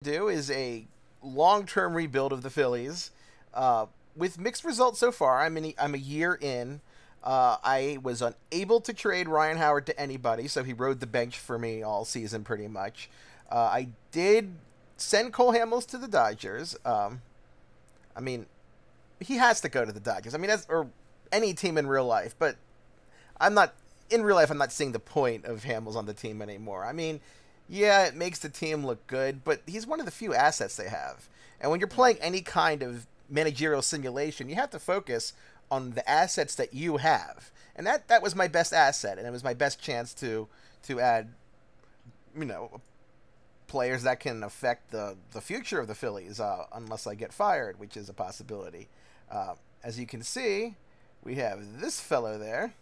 Do is a long-term rebuild of the Phillies, with mixed results so far. I'm a year in. I was unable to trade Ryan Howard to anybody, so he rode the bench for me all season pretty much. I did send Cole Hamels to the Dodgers. I mean, he has to go to the Dodgers. I mean, that's or any team in real life, but I'm not in real life. I'm not seeing the point of Hamels on the team anymore. I mean, yeah, it makes the team look good, but he's one of the few assets they have. And when you're playing any kind of managerial simulation, you have to focus on the assets that you have. And that was my best asset, and it was my best chance to add, you know, players that can affect the future of the Phillies, unless I get fired, which is a possibility. As you can see, we have this fellow there,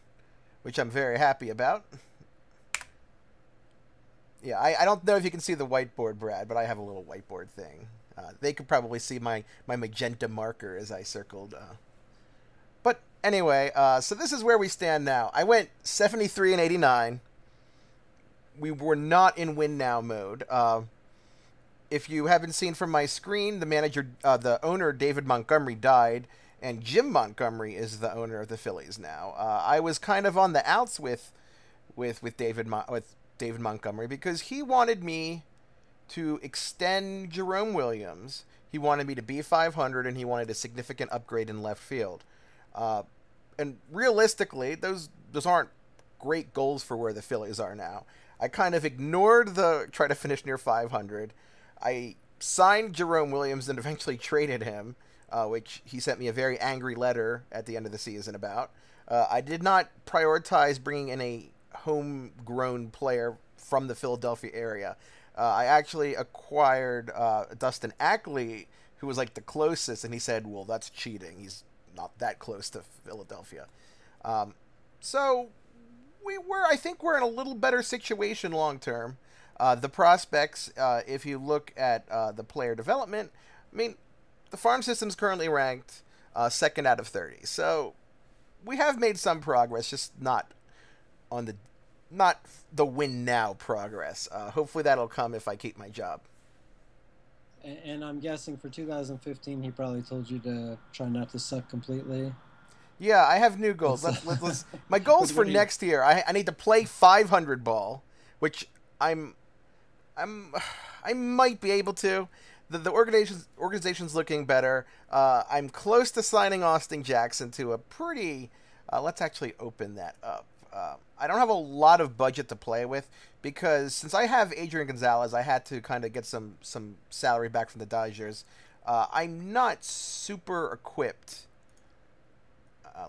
which I'm very happy about. Yeah, I don't know if you can see the whiteboard, Brad, but I have a little whiteboard thing. They could probably see my magenta marker as I circled. But anyway, so this is where we stand now. I went 73 and 89. We were not in win now mode. If you haven't seen from my screen, the owner, David Montgomery, died, and Jim Montgomery is the owner of the Phillies now. I was kind of on the outs with David Montgomery because he wanted me to extend Jerome Williams. He wanted me to be 500, and he wanted a significant upgrade in left field. And realistically, those aren't great goals for where the Phillies are now. I kind of ignored the try to finish near 500. I signed Jerome Williams and eventually traded him, which he sent me a very angry letter at the end of the season about. I did not prioritize bringing in a homegrown player from the Philadelphia area. I actually acquired Dustin Ackley, who was like the closest, and he said, well, that's cheating. He's not that close to Philadelphia. So I think we're in a little better situation long term. The prospects, if you look at the player development, I mean, the farm system's currently ranked second out of 30. So we have made some progress, just on the not the win now progress. Hopefully that'll come if I keep my job. And I'm guessing for 2015, he probably told you to try not to suck completely. Yeah, I have new goals. Let's my goals for What do you? next year. I need to play 500 ball, which I'm I might be able to. The organization's looking better. I'm close to signing Austin Jackson to a pretty. Let's actually open that up. I don't have a lot of budget to play with because since I have Adrian Gonzalez, I had to kind of get some salary back from the Dodgers. I'm not super equipped.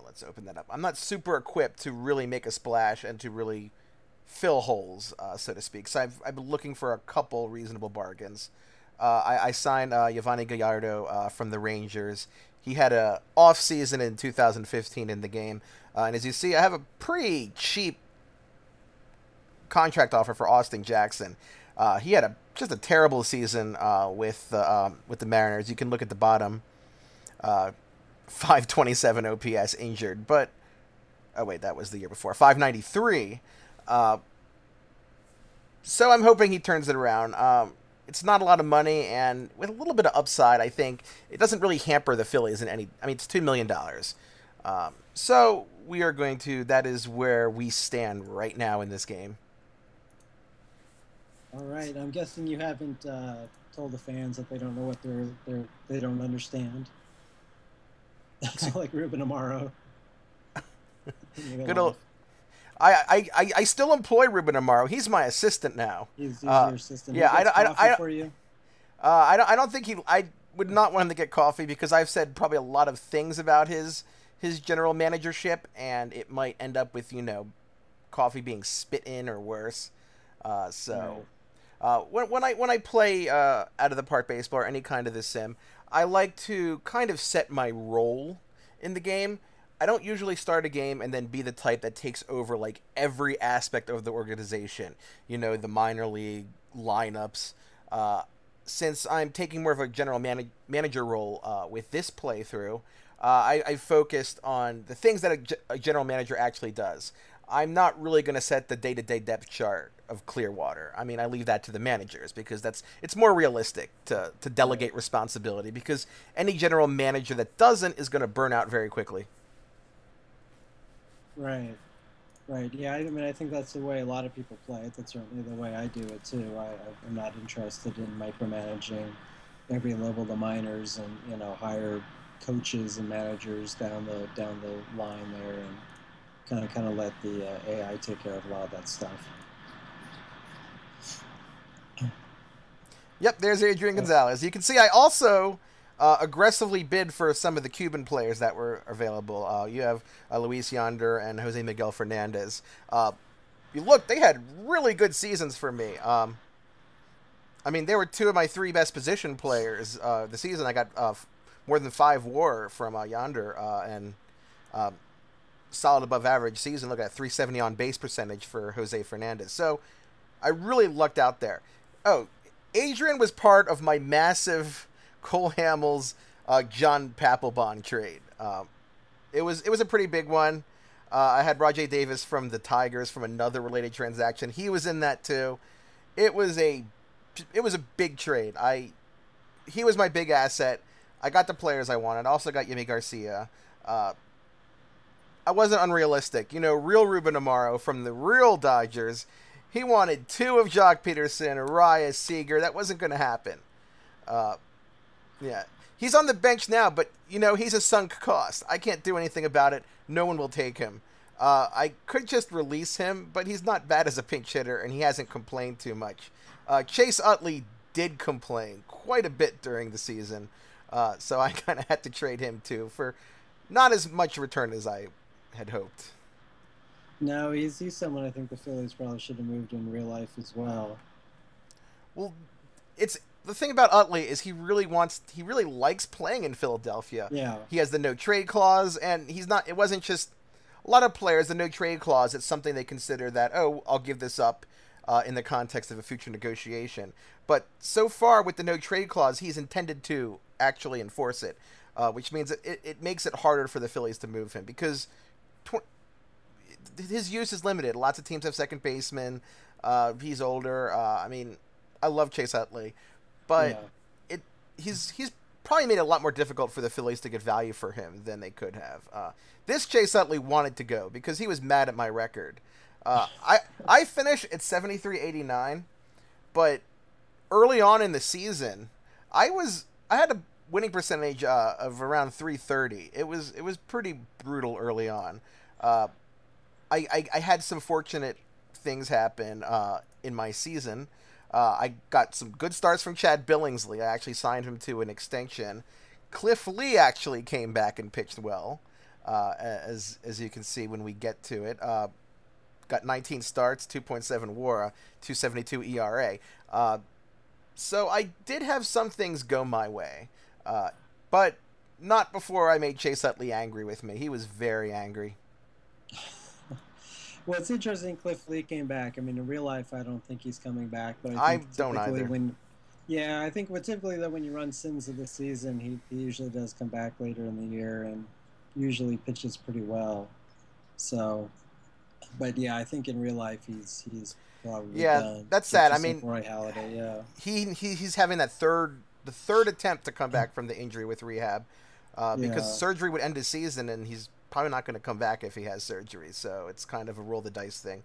Let's open that up. I'm not super equipped to really make a splash and to really fill holes, so to speak. So I've been looking for a couple reasonable bargains. I signed Yovani Gallardo from the Rangers. He had a off season in 2015 in the game, and as you see, I have a pretty cheap contract offer for Austin Jackson. He had just a terrible season with the Mariners. You can look at the bottom, 527 OPS injured, but oh wait, that was the year before, 593. So I'm hoping he turns it around. It's not a lot of money, and with a little bit of upside, I think it doesn't really hamper the Phillies in any. I mean, it's $2 million. So we are going to. That is where we stand right now in this game. All right. I'm guessing you haven't told the fans that they don't know what they don't understand. It's like Ruben Amaro. Good old. I still employ Ruben Amaro. He's my assistant now. He's your assistant. He Yeah, gets coffee for you. I don't think he. I would not want him to get coffee because I've said probably a lot of things about his general managership, and it might end up with coffee being spit in or worse. So when I play out of the park baseball or any kind of this sim, I like to kind of set my role in the game. I don't usually start a game and then be the type that takes over like every aspect of the organization. The minor league lineups. Since I'm taking more of a general manager role with this playthrough, I focused on the things that a general manager actually does. I'm not really going to set the day-to-day depth chart of Clearwater. I mean, I leave that to the managers because it's more realistic to delegate responsibility, because any general manager that doesn't is going to burn out very quickly. Right. Right. Yeah. I mean, I think that's the way a lot of people play it. That's certainly the way I do it too. I'm not interested in micromanaging every level of the minors, and hire coaches and managers down the line there, and kind of let the AI take care of a lot of that stuff. Yep, there's Adrian Gonzalez. You can see I also aggressively bid for some of the Cuban players that were available. You have Luis Yonder and Jose Miguel Fernandez. You look, they had really good seasons for me. I mean, they were two of my three best position players. The season I got more than 5 WAR from Yonder, and solid above average season. Look at 370 on base percentage for Jose Fernandez. So I really lucked out there. Oh, Adrian was part of my massive Cole Hamels John Papelbon trade. It was a pretty big one. I had Rajay Davis from the Tigers from another related transaction. He was in that too. It was a big trade. He was my big asset. I got the players I wanted. I also got Yimi Garcia. I wasn't unrealistic. Real Ruben Amaro from the real Dodgers. He wanted 2 of Jock Peterson, Arias, Seager. That wasn't going to happen. Yeah. He's on the bench now, but, he's a sunk cost. I can't do anything about it. No one will take him. I could just release him, but he's not bad as a pinch hitter, and he hasn't complained too much. Chase Utley did complain quite a bit during the season, so I kind of had to trade him, too, for not as much return as I had hoped. No, he's someone I think the Phillies probably should have moved in real life as well. Well, it's the thing about Utley is he really likes playing in Philadelphia. Yeah. He has the no trade clause, and it wasn't just a lot of players, the no trade clause, it's something they consider that, oh, I'll give this up in the context of a future negotiation. But so far with the no trade clause, he's intended to actually enforce it, which means it makes it harder for the Phillies to move him, because his use is limited. Lots of teams have second basemen. He's older. I mean, I love Chase Utley, but he's probably made it a lot more difficult for the Phillies to get value for him than they could have. This Chase Utley wanted to go because he was mad at my record. I finished at 73.89, but early on in the season, I had a winning percentage of around 330. It was pretty brutal early on. I had some fortunate things happen in my season. I got some good starts from Chad Billingsley. I actually signed him to an extension. Cliff Lee actually came back and pitched well, as you can see when we get to it. Got 19 starts, 2.7 WAR, 2.72 ERA. So I did have some things go my way, but not before I made Chase Utley angry with me. He was very angry. Well, it's interesting Cliff Lee came back. I mean, in real life, I don't think he's coming back. But I don't either. I think typically that when you run Sims of the season, he usually does come back later in the year and usually pitches pretty well. So, but yeah, I think in real life he's probably done. That's sad. I mean, Roy Halladay, yeah. He's having the third attempt to come back from the injury with rehab, because surgery would end his season, and he's probably not going to come back if he has surgery. So it's kind of a roll the dice thing.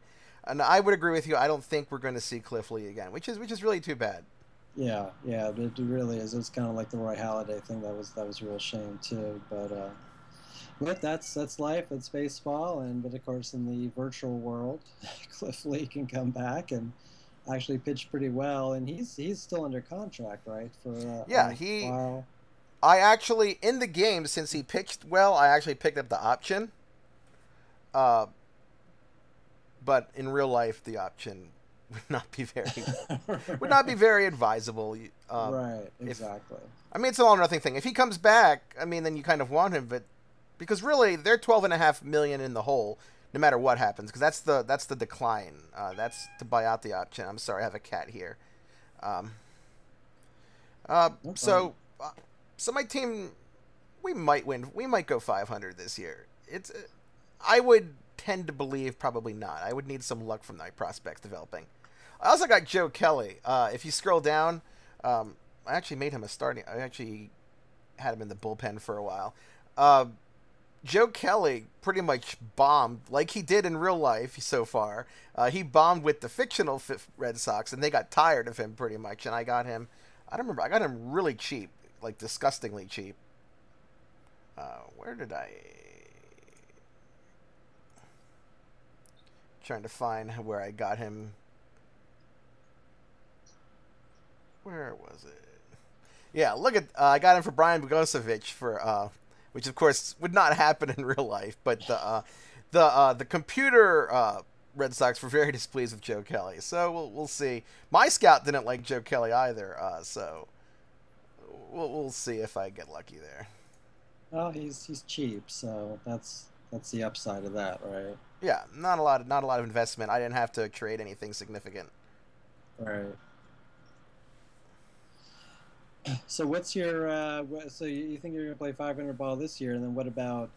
And I would agree with you. I don't think we're going to see Cliff Lee again, which is really too bad. Yeah, it really is. It was kind of like the Roy Halladay thing. That was a real shame too. But that's life. That's baseball. But of course, in the virtual world, Cliff Lee can come back and actually pitch pretty well. And he's still under contract, right? For a while. I actually, in the game, since he pitched well, I actually picked up the option. But in real life, the option would not be very advisable. Right, exactly. It's an all or nothing thing. If he comes back, then you kind of want him, but because really they're $12.5 million in the hole, no matter what happens, because that's the decline. That's to buy out the option. I'm sorry, I have a cat here. So my team, we might win. We might go 500 this year. I would tend to believe probably not. I would need some luck from my prospects developing. I also got Joe Kelly. If you scroll down, I actually made him a starting. I actually had him in the bullpen for a while. Joe Kelly pretty much bombed like he did in real life so far. He bombed with the fictional Red Sox, and they got tired of him pretty much. And I got him. I don't remember. I got him really cheap, like disgustingly cheap. Where did I? Trying to find where I got him. Where was it? Yeah, look at I got him for Brian Bogosevich for which of course would not happen in real life, but the computer Red Sox were very displeased with Joe Kelly. So we'll see. My scout didn't like Joe Kelly either, so we'll see if I get lucky there. Well, he's cheap, so that's the upside of that, right? Yeah, not a lot of investment. I didn't have to trade anything significant. Right. So what's your so you think you're going to play 500 ball this year, and then what about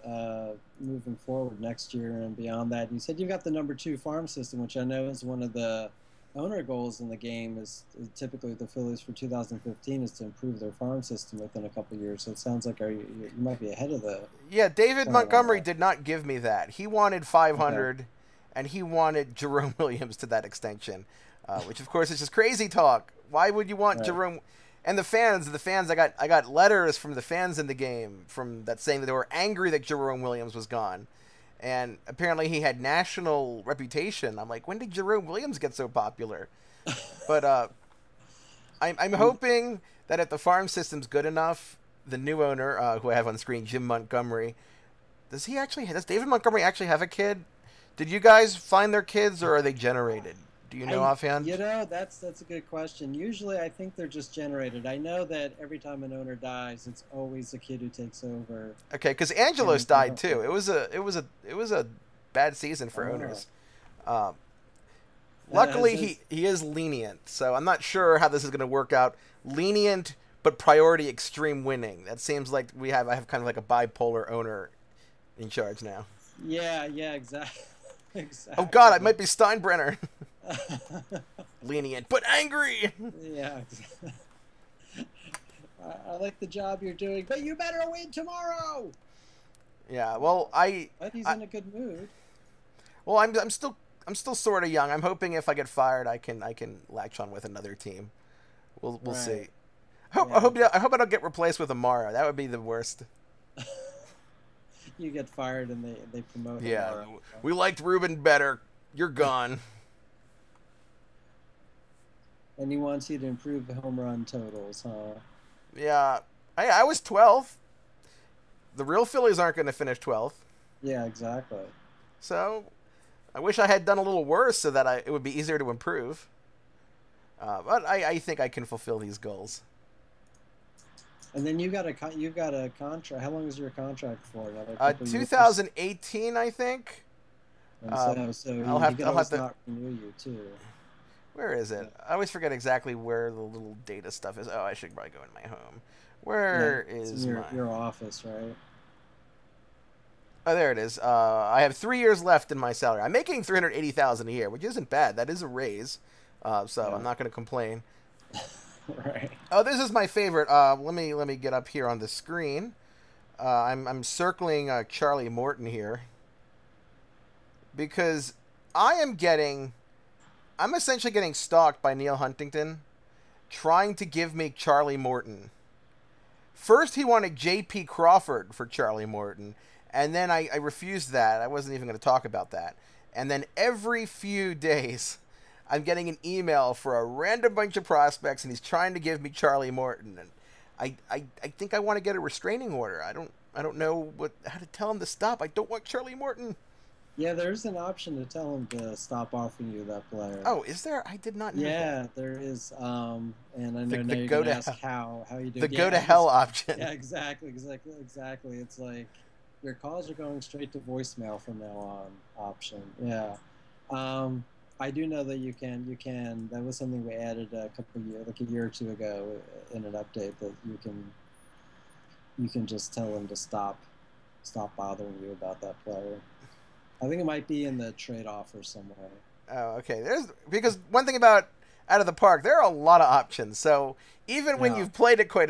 moving forward next year and beyond that? And you said you got the #2 farm system, which I know is one of the owner goals in the game. Is typically the Phillies for 2015 is to improve their farm system within a couple of years. So it sounds like you might be ahead of the. Yeah, David Montgomery did not give me that. He wanted 500, okay. And he wanted Jerome Williams to that extension, which of course is just crazy talk. Why would you want Jerome? And the fans, I got letters from the fans in the game from that saying that they were angry that Jerome Williams was gone, and apparently he had national reputation. I'm like, when did Jerome Williams get so popular? But I'm hoping that if the farm system's good enough, the new owner who I have on screen, Jim Montgomery, does David Montgomery actually have a kid? Did you guys find their kids, or are they generated? Do you know offhand? You know, that's a good question. Usually, I think they're just generated. I know that every time an owner dies, it's always the kid who takes over. Okay, because Angelos died too. It was a bad season for owners. Luckily, he is lenient, so I'm not sure how this is going to work out. Lenient, but priority extreme winning. That seems like I have kind of like a bipolar owner in charge now. Yeah, exactly. Oh God, I might be Steinbrenner. Lenient but angry. Yeah. I like the job you're doing, but you better win tomorrow. Yeah, well, But he's in a good mood. Well, I'm still sort of young. I'm hoping if I get fired, I can latch on with another team. We'll see. I hope I don't get replaced with Amara. That would be the worst. You get fired and they promote. Yeah, Amara. We liked Ruben better. You're gone. And he wants you to improve the home run totals, huh? Yeah. I was 12th. The real Phillies aren't going to finish 12th. Yeah, exactly. So, I wish I had done a little worse so that it would be easier to improve. But I think I can fulfill these goals. And then you got a contract. How long is your contract for? 2018, I think. And so I'll have to not renew you too. Where is it? I always forget exactly where the little data stuff is. Oh, I should probably go in my home. Where is your office, right? Oh, there it is. I have 3 years left in my salary. I'm making $380,000 a year, which isn't bad. That is a raise, so I'm not going to complain. Right. Oh, this is my favorite. Let me get up here on the screen. I'm circling Charlie Morton here because I'm essentially getting stalked by Neil Huntington, trying to give me Charlie Morton. First, he wanted J.P. Crawford for Charlie Morton, and then I refused that. I wasn't even going to talk about that. And then every few days, I'm getting an email for a random bunch of prospects, and he's trying to give me Charlie Morton. And I think I want to get a restraining order. I don't know how to tell him to stop. I don't want Charlie Morton. Yeah, there's an option to tell him to stop offering you that player. Oh, is there? I did not know that. Yeah, there is. And I know now you're going to ask how you do it. The go to hell option. Yeah, exactly. It's like your calls are going straight to voicemail from now on option. Yeah. I do know that you can. That was something we added a year or two ago in an update, that you can just tell them to stop bothering you about that player. I think it might be in the trade offer somewhere. Oh, okay. Because one thing about Out of the Park, there are a lot of options. So even when Yeah. you've played it quite